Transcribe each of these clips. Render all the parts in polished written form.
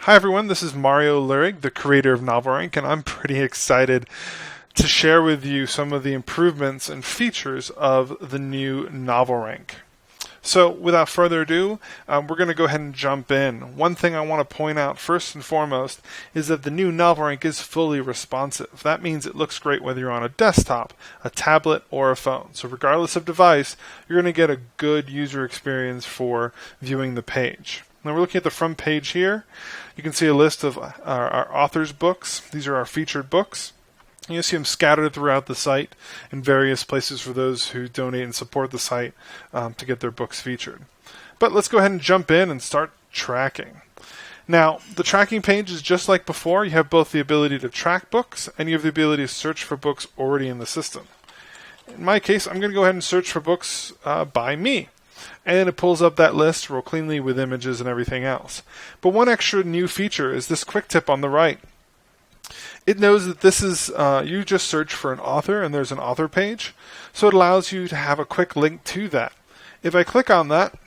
Hi everyone, this is Mario Lurig, the creator of NovelRank, and I'm pretty excited to share with you some of the improvements and features of the new NovelRank. So without further ado, we're going to go ahead and jump in. One thing I want to point out first and foremost is that the new NovelRank is fully responsive. That means it looks great whether you're on a desktop, a tablet, or a phone. So regardless of device, you're going to get a good user experience for viewing the page. Now we're looking at the front page here. You can see a list of our authors' books. These are our featured books. You'll see them scattered throughout the site in various places for those who donate and support the site to get their books featured. But let's go ahead and jump in and start tracking. Now, the tracking page is just like before. You have both the ability to track books and you have the ability to search for books already in the system. In my case, I'm going to go ahead and search for books by me. And it pulls up that list real cleanly with images and everything else. But one extra new feature is this quick tip on the right. It knows that this is, you just search for an author and there's an author page. So it allows you to have a quick link to that. If I click on that,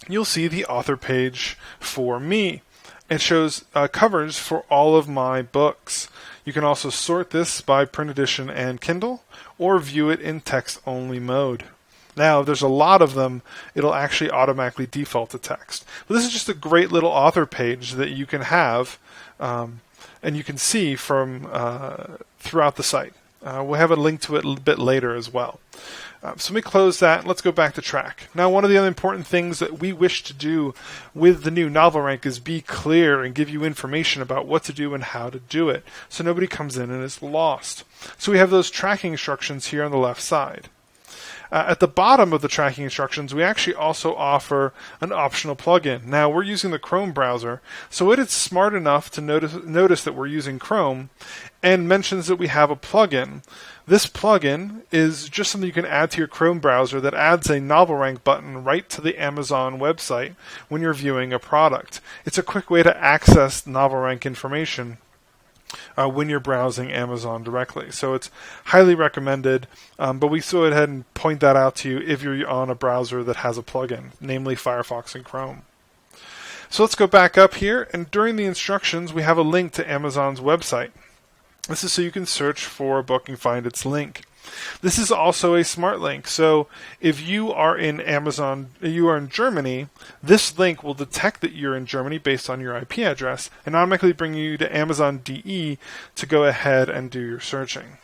you'll see the author page for me. It shows covers for all of my books. You can also sort this by print edition and Kindle or view it in text-only mode. Now, if there's a lot of them, it'll actually automatically default to text. But this is just a great little author page that you can have and you can see from throughout the site. We'll have a link to it a bit later as well. So let me close that and let's go back to track. Now, one of the other important things that we wish to do with the new NovelRank is be clear and give you information about what to do and how to do it so nobody comes in and is lost. So we have those tracking instructions here on the left side. At the bottom of the tracking instructions, we actually also offer an optional plugin. Now, we're using the Chrome browser, so it is smart enough to notice that we're using Chrome and mentions that we have a plugin. This plugin is just something you can add to your Chrome browser that adds a NovelRank button right to the Amazon website when you're viewing a product. It's a quick way to access NovelRank information when you're browsing Amazon directly. So it's highly recommended, but we go ahead and point that out to you if you're on a browser that has a plugin, namely Firefox and Chrome. So let's go back up here, and during the instructions we have a link to Amazon's website. This is so you can search for a book and find its link. This is also a smart link, so if you are in Germany, this link will detect that you're in Germany based on your IP address and automatically bring you to Amazon.de to go ahead and do your searching.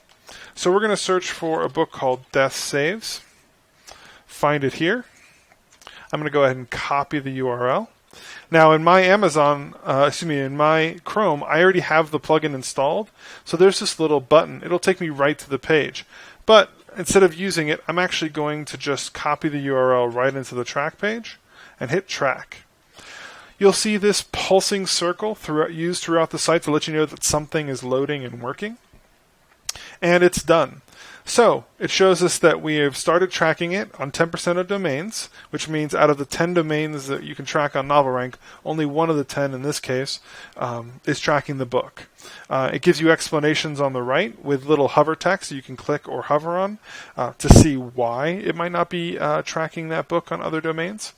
So we're going to search for a book called Death Saves. Find it here. I'm going to go ahead and copy the URL. Now in my in my Chrome, I already have the plugin installed, so there's this little button. It'll take me right to the page. But instead of using it, I'm actually going to just copy the URL right into the track page and hit track. You'll see this pulsing circle used throughout the site to let you know that something is loading and working. And it's done. So it shows us that we have started tracking it on 10% of domains, which means out of the 10 domains that you can track on NovelRank, only one of the 10 in this case is tracking the book. It gives you explanations on the right with little hover text you can click or hover on to see why it might not be tracking that book on other domains.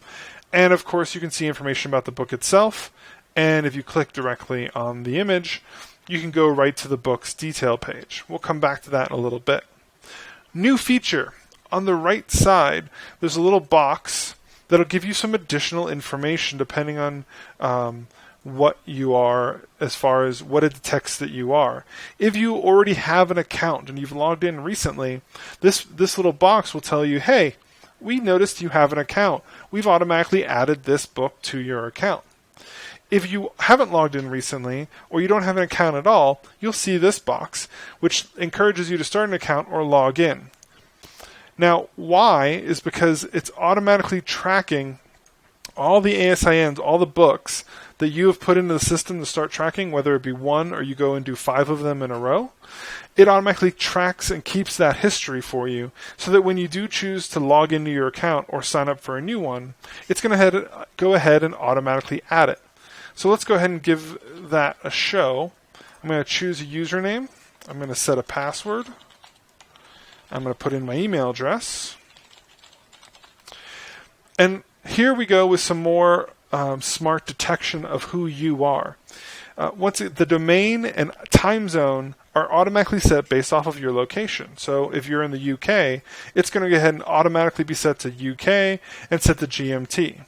And of course you can see information about the book itself, and if you click directly on the image, you can go right to the book's detail page. We'll come back to that in a little bit. New feature. On the right side, there's a little box that'll give you some additional information depending on what you are, as far as what it detects that you are. If you already have an account and you've logged in recently, this little box will tell you, hey, we noticed you have an account. We've automatically added this book to your account. If you haven't logged in recently, or you don't have an account at all, you'll see this box, which encourages you to start an account or log in. Now, why is because it's automatically tracking all the ASINs, all the books that you have put into the system to start tracking, whether it be one or you go and do 5 of them in a row. It automatically tracks and keeps that history for you so that when you do choose to log into your account or sign up for a new one, it's going to go ahead and automatically add it. So let's go ahead and give that a show. I'm going to choose a username. I'm going to set a password. I'm going to put in my email address. And here we go with some more smart detection of who you are. The domain and time zone are automatically set based off of your location. So if you're in the UK, it's going to go ahead and automatically be set to UK and set to GMT.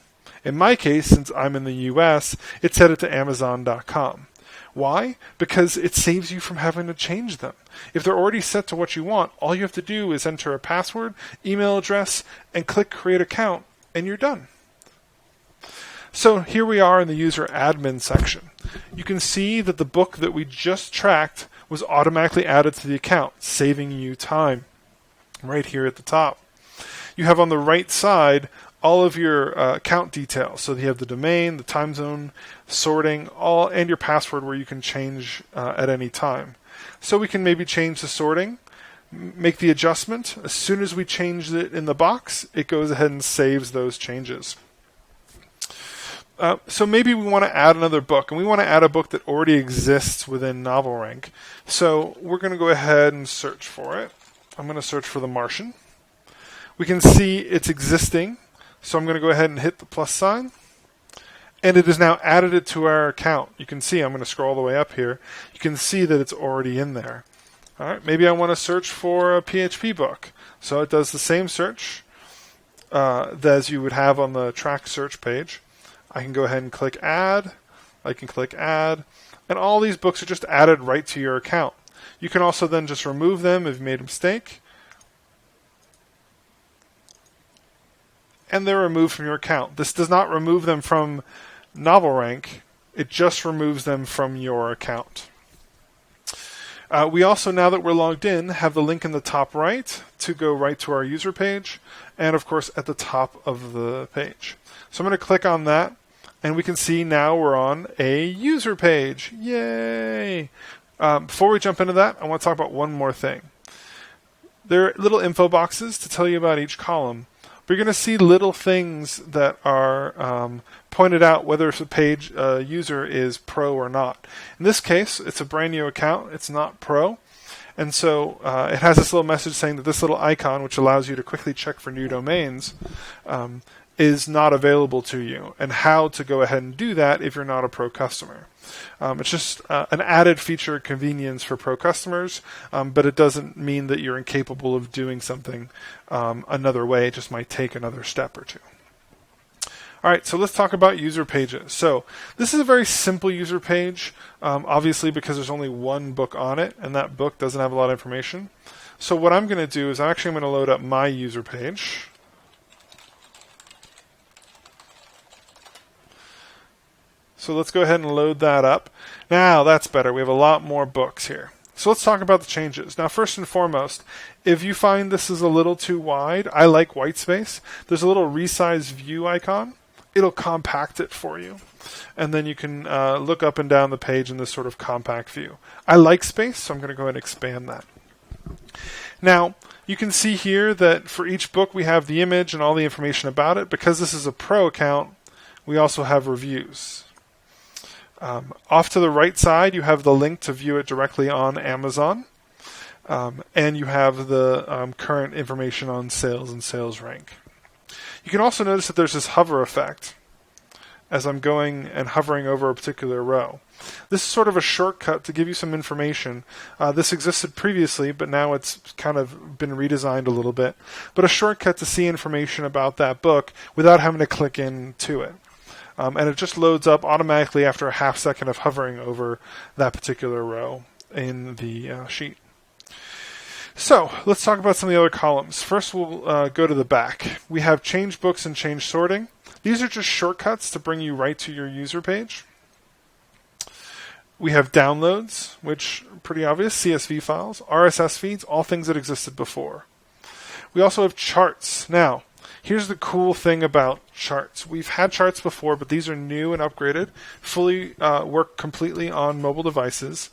In my case, since I'm in the US, it's set it to Amazon.com. Why? Because it saves you from having to change them. If they're already set to what you want, all you have to do is enter a password, email address, and click Create Account, and you're done. So here we are in the user admin section. You can see that the book that we just tracked was automatically added to the account, saving you time right here at the top. You have on the right side all of your account details. So you have the domain, the time zone, sorting, and your password where you can change at any time. So we can maybe change the sorting, make the adjustment. As soon as we change it in the box, it goes ahead and saves those changes. So maybe we want to add another book, and we want to add a book that already exists within NovelRank. So we're going to go ahead and search for it. I'm going to search for The Martian. We can see it's existing, so I'm going to go ahead and hit the plus sign. And it is now added it to our account. You can see, I'm going to scroll all the way up here. You can see that it's already in there. All right, maybe I want to search for a PHP book. So it does the same search as you would have on the track search page. I can go ahead and click Add. I can click Add. And all these books are just added right to your account. You can also then just remove them if you made a mistake. And they're removed from your account. This does not remove them from NovelRank. It just removes them from your account. We also, now that we're logged in, have the link in the top right to go right to our user page. And of course at the top of the page. So I'm going to click on that. And we can see now we're on a user page. Yay! Before we jump into that, I want to talk about one more thing. There are little info boxes to tell you about each column. But you're going to see little things that are pointed out whether the page user is pro or not. In this case, it's a brand new account. It's not pro. And so it has this little message saying that this little icon, which allows you to quickly check for new domains, is not available to you, and how to go ahead and do that if you're not a pro customer. It's just an added feature convenience for pro customers, but it doesn't mean that you're incapable of doing something another way. It just might take another step or two. All right, so let's talk about user pages. So this is a very simple user page, obviously because there's only one book on it, and that book doesn't have a lot of information. So what I'm going to do is I'm going to load up my user page. So let's go ahead and load that up. Now that's better. We have a lot more books here. So let's talk about the changes. Now first and foremost, if you find this is a little too wide, I like white space. There's a little resize view icon. It'll compact it for you. And then you can look up and down the page in this sort of compact view. I like space, so I'm going to go ahead and expand that. Now, you can see here that for each book we have the image and all the information about it. Because this is a pro account, we also have reviews. Off to the right side, you have the link to view it directly on Amazon. And you have the current information on sales and sales rank. You can also notice that there's this hover effect as I'm going and hovering over a particular row. This is sort of a shortcut to give you some information. This existed previously, but now it's kind of been redesigned a little bit. But a shortcut to see information about that book without having to click into it. And it just loads up automatically after a half second of hovering over that particular row in the sheet. So let's talk about some of the other columns. First, we'll go to the back. We have change books and change sorting. These are just shortcuts to bring you right to your user page. We have downloads, which are pretty obvious, CSV files, RSS feeds, all things that existed before. We also have charts. Now, here's the cool thing about charts. We've had charts before, but these are new and upgraded, fully work completely on mobile devices.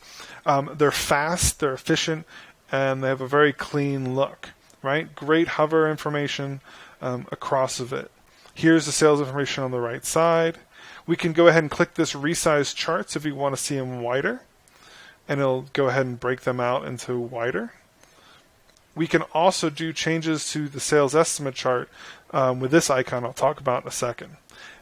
They're fast, they're efficient, and they have a very clean look, right? Great hover information across of it. Here's the sales information on the right side. We can go ahead and click this resize charts if we want to see them wider, and it'll go ahead and break them out into wider. We can also do changes to the sales estimate chart with this icon I'll talk about in a second.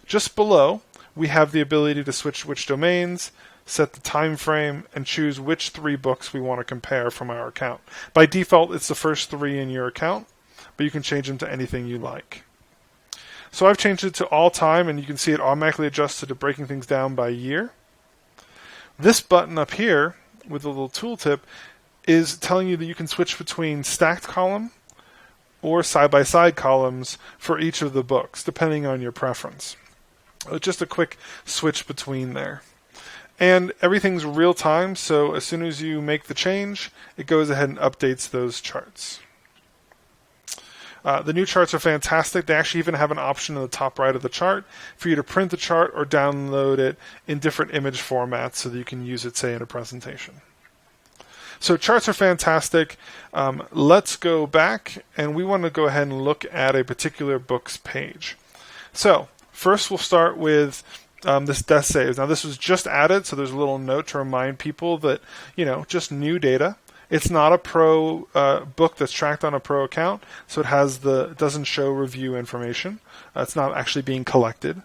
Just below, we have the ability to switch which domains, set the time frame, and choose which 3 books we want to compare from our account. By default, it's the first 3 in your account, but you can change them to anything you like. So I've changed it to all time, and you can see it automatically adjusted to breaking things down by year. This button up here with a little tooltip is telling you that you can switch between stacked column or side-by-side columns for each of the books, depending on your preference. Just a quick switch between there. And everything's real time, so as soon as you make the change, it goes ahead and updates those charts. The new charts are fantastic. They actually even have an option in the top right of the chart for you to print the chart or download it in different image formats so that you can use it, say, in a presentation. So charts are fantastic. Let's go back, and we want to go ahead and look at a particular book's page. So first we'll start with this death saves. Now this was just added, so there's a little note to remind people that, just new data. It's not a pro book that's tracked on a pro account, so it doesn't show review information. It's not actually being collected.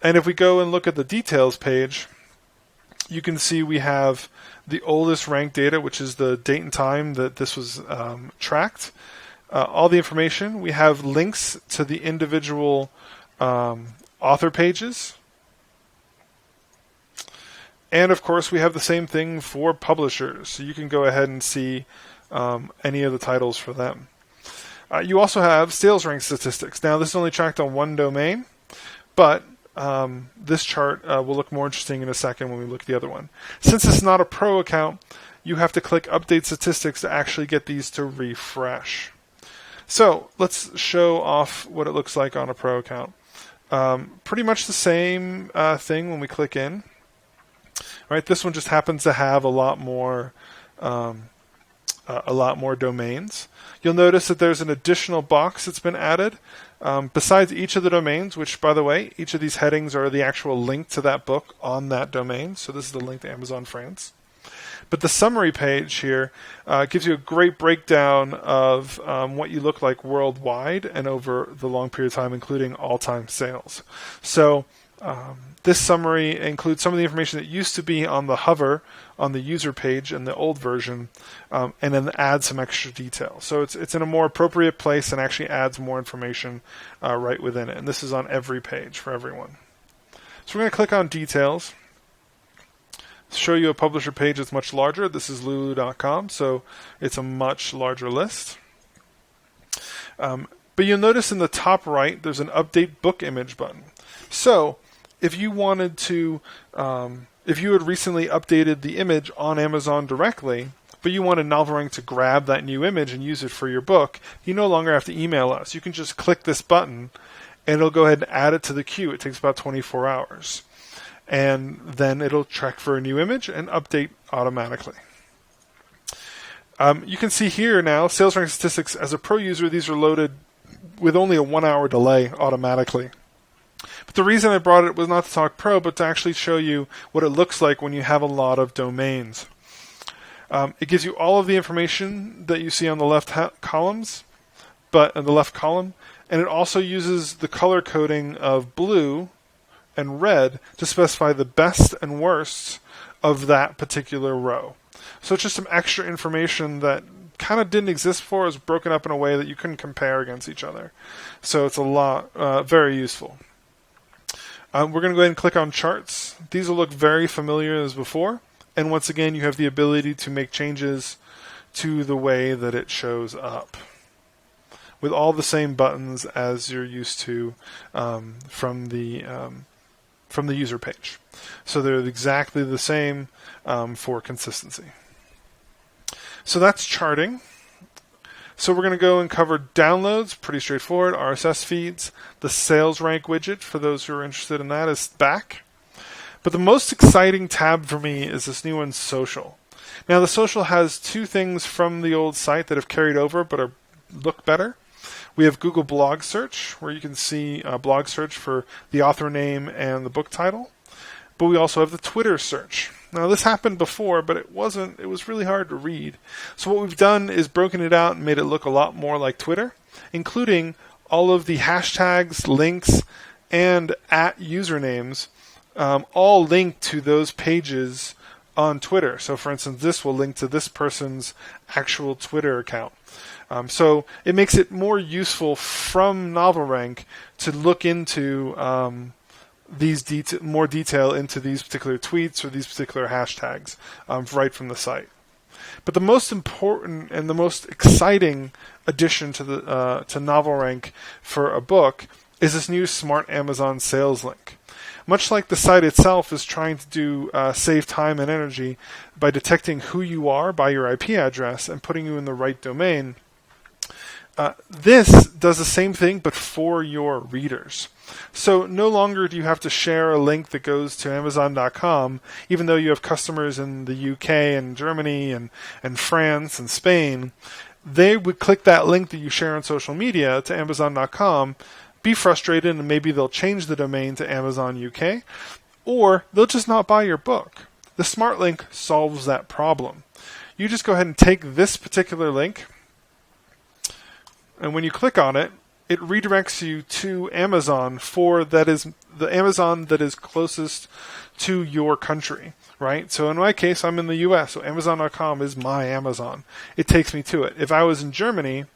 And if we go and look at the details page, you can see we have the oldest rank data, which is the date and time that this was tracked. All the information. We have links to the individual author pages. And of course, we have the same thing for publishers, so you can go ahead and see any of the titles for them. You also have sales rank statistics. Now, this is only tracked on one domain, but this chart will look more interesting in a second when we look at the other one. Since it's not a pro account, you have to click Update Statistics to actually get these to refresh. So let's show off what it looks like on a pro account. Pretty much the same thing when we click in. Right, this one just happens to have a lot more domains. You'll notice that there's an additional box that's been added besides each of the domains, which, by the way, each of these headings are the actual link to that book on that domain. So this is the link to Amazon France. But the summary page here gives you a great breakdown of what you look like worldwide and over the long period of time, including all-time sales. So this summary includes some of the information that used to be on the hover on the user page in the old version, and then adds some extra detail. So it's in a more appropriate place and actually adds more information right within it. And this is on every page for everyone. So we're going to click on details. Show you a publisher page that's much larger. This is lulu.com, so it's a much larger list. But you'll notice in the top right, there's an update book image button. So if you wanted to, if you had recently updated the image on Amazon directly, but you wanted NovelRank to grab that new image and use it for your book, you no longer have to email us. You can just click this button, and it'll go ahead and add it to the queue. It takes about 24 hours. And then it'll check for a new image and update automatically. You can see here now, sales rank statistics. As a pro user, these are loaded with only a 1-hour delay automatically. But the reason I brought it was not to talk pro, but to actually show you what it looks like when you have a lot of domains. It gives you all of the information that you see on the left columns, but in the left column, and it also uses the color coding of blue and red to specify the best and worst of that particular row. So it's just some extra information that kind of didn't exist before. It was broken up in a way that you couldn't compare against each other. So it's a lot, very useful. We're going to go ahead and click on charts. These will look very familiar as before. And once again, you have the ability to make changes to the way that it shows up, with all the same buttons as you're used to from the user page. So they're exactly the same for consistency. So that's charting. So we're going to go and cover downloads, pretty straightforward, RSS feeds. The sales rank widget, for those who are interested in that, is back. But the most exciting tab for me is this new one, social. Now the social has two things from the old site that have carried over but look better. We have Google Blog Search, where you can see blog search for the author name and the book title. But we also have the Twitter search. Now this happened before, but it was really hard to read. So what we've done is broken it out and made it look a lot more like Twitter, including all of the hashtags, links, and at usernames all link to those pages on Twitter. So for instance, this will link to this person's actual Twitter account. So it makes it more useful from NovelRank to look into more detail into these particular tweets or these particular hashtags right from the site. But the most important and the most exciting addition to NovelRank for a book is this new Smart Amazon Sales Link. Much like the site itself is trying to do save time and energy by detecting who you are by your IP address and putting you in the right domain, this does the same thing but for your readers. So no longer do you have to share a link that goes to Amazon.com, even though you have customers in the UK and Germany and France and Spain. They would click that link that you share on social media to Amazon.com, be frustrated, and maybe they'll change the domain to Amazon UK, or they'll just not buy your book. The Smart Link solves that problem. You just go ahead and take this particular link, and when you click on it, it redirects you to Amazon that is the Amazon that is closest to your country, right? So in my case, I'm in the US, so Amazon.com is my Amazon. It takes me to it. If I was in Germany,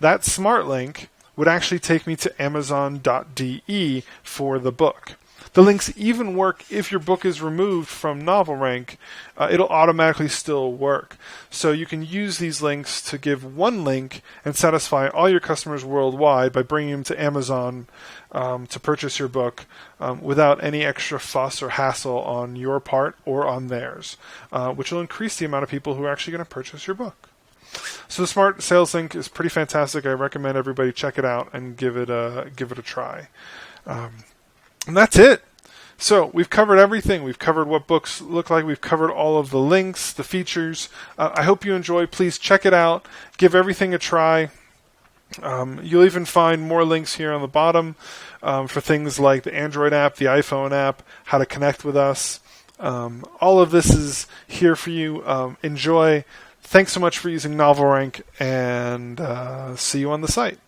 that Smart Link would actually take me to Amazon.de for the book. The links even work if your book is removed from NovelRank. It'll automatically still work. So you can use these links to give one link and satisfy all your customers worldwide by bringing them to Amazon to purchase your book without any extra fuss or hassle on your part or on theirs, which will increase the amount of people who are actually going to purchase your book. So the Smart Sales Link is pretty fantastic. I recommend everybody check it out and give it a try. And that's it. So we've covered everything. We've covered what books look like. We've covered all of the links, the features. I hope you enjoy. Please check it out. Give everything a try. You'll even find more links here on the bottom for things like the Android app, the iPhone app, how to connect with us. All of this is here for you. Enjoy. Thanks so much for using NovelRank, and see you on the site.